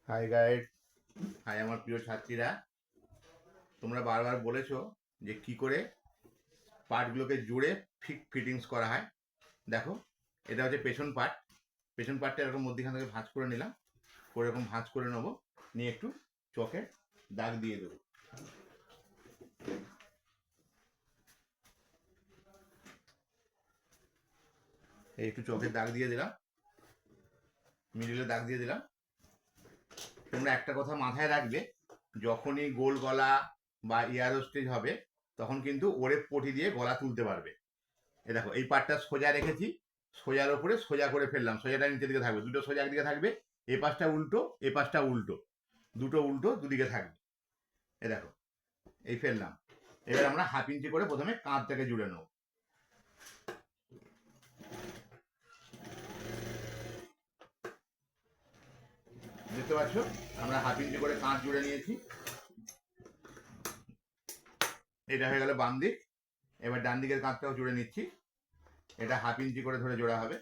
High guide, high আমার প্রিয় ছাত্রীরা। তোমরা বারবার বলেছো যে কি করে পার্টগুলোকে জুড়ে ফিটিংস করা হয়। দেখো, এটা হচ্ছে পেছন পার্ট। পেছন পার্টটা এরকম মধ্যখান থেকে ভাঁজ করে নিলাম, করে এরকম ভাঁজ করে নেবো, নিয়ে একটু চকের দাগ দিয়ে দেবো। এই একটু চকের দাগ দিয়ে দিলাম, মিডিলে দাগ দিয়ে দিলাম। তোমরা একটা কথা মাথায় রাখবে, যখনই গোল গলা বা ইয়ারো স্টেজ হবে তখন কিন্তু ওরেপ পটি দিয়ে গলা তুলতে পারবে। এই দেখো, এই পার্টটা সোজা রেখেছি, সোজার ওপরে সোজা করে ফেললাম, সোজাটা নিচের দিকে থাকবে, দুটো সোজা একদিকে থাকবে, এ পাশটা উল্টো এ পাশটা উল্টো, দুটো উল্টো দুদিকে থাকবে। এ দেখো, এই ফেললাম। এবার আমরা হাফ ইঞ্চি করে প্রথমে কাঁধটাকে জুড়ে নেব। দেখতে পাচ্ছ, আমরা হাফ ইঞ্চি করে কাঁধ জুড়ে নিয়েছি। এটা হয়ে গেল বাম দিক। এবার ডান দিকের কাঁধটাও জুড়ে নিচ্ছি। এটা হাফ ইঞ্চি করে ধরে জোড়া হবে।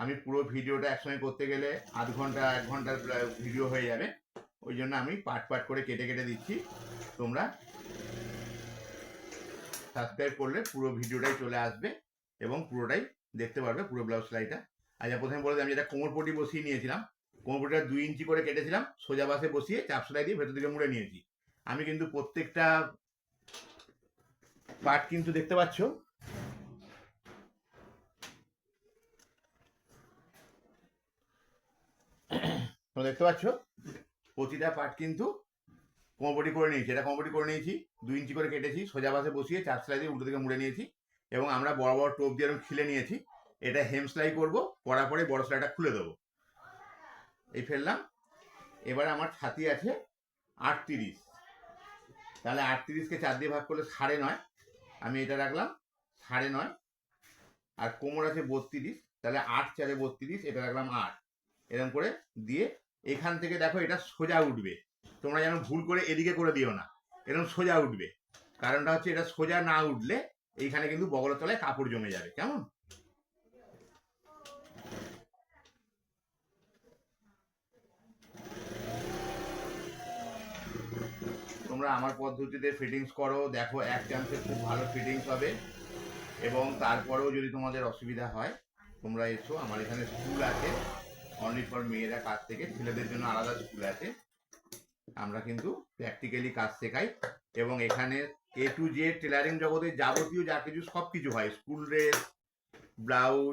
আমি পুরো ভিডিওটা একসঙ্গে করতে গেলে আধ ঘন্টা 1 ঘন্টার ভিডিও হয়ে যাবে, ওই জন্য আমি পার্ট পার্ট করে কেটে কেটে দিচ্ছি। তোমরা সাবস্ক্রাইব করলে পুরো ভিডিওটাই চলে আসবে এবং পুরোটাই দেখতে পারবে, পুরো ব্লাউজ সেলাইটা। আচ্ছা, প্রথমে বলে দিই, আমি যেটা কোমর পটি বসিয়ে নিয়েছিলাম, কোমর পটিটা 2 ইঞ্চি করে কেটেছিলাম, সোজা বাসে বসিয়ে চাপ সেলাই দিয়ে ভেতর দিকে মুড়ে নিয়েছি। আমি কিন্তু প্রত্যেকটা পার্ট কিন্তু দেখতে পাচ্ছ, তোমরা দেখতে পাচ্ছ প্রতিটা পার্ট কিন্তু কোমরপটি করে নিয়েছি। এটা কোমরপটি করে নিয়েছি, 2 ইঞ্চি করে কেটেছি, সোজা বাসে বসিয়ে চাপ সেলাই দিয়ে উল্টো দিকে মুড়ে নিয়েছি এবং আমরা বড় বড় টোপ দিয়ে এরকম খিলে নিয়েছি। এটা হেম সেলাই করবো, করার পরে বড় সেলাইটা খুলে দেবো। এই ফেললাম। এবার আমার ছাতি আছে 38, তাহলে 38কে 4 দিয়ে ভাগ করলে 9.5, আমি এটা রাখলাম 9.5। আর কোমর আছে 32, তাহলে 8 4 32, এটা রাখলাম 8। এরকম করে দিয়ে এখান থেকে দেখো এটা সোজা উঠবে। তোমরা যেন ভুল করে এদিকে করে দিও না, এরকম সোজা উঠবে। কারণটা হচ্ছে এটা সোজা না উঠলে এইখানে কিন্তু বগলের তলায় কাপড় জমে যাবে। কেমন? তোমরা আমার পদ্ধতিতে ফিটিংস করো, দেখো এক চান্সে খুব ভালো ফিটিংস হবে। এবং তারপরেও যদি তোমাদের অসুবিধা হয়, তোমরা এসো, আমার এখানে স্কুল আছে অনলি ফর মেয়েরা কাজ থেকে, ছেলেদের জন্য আলাদা স্কুল আছে। আমরা কিন্তু প্র্যাকটিক্যালি কাজ শেখাই এবং এখানে A to Z টেলারিং জগতে যাবতীয় যা কিছু সব কিছু হয়, স্কুল ড্রেস, ব্লাউজ,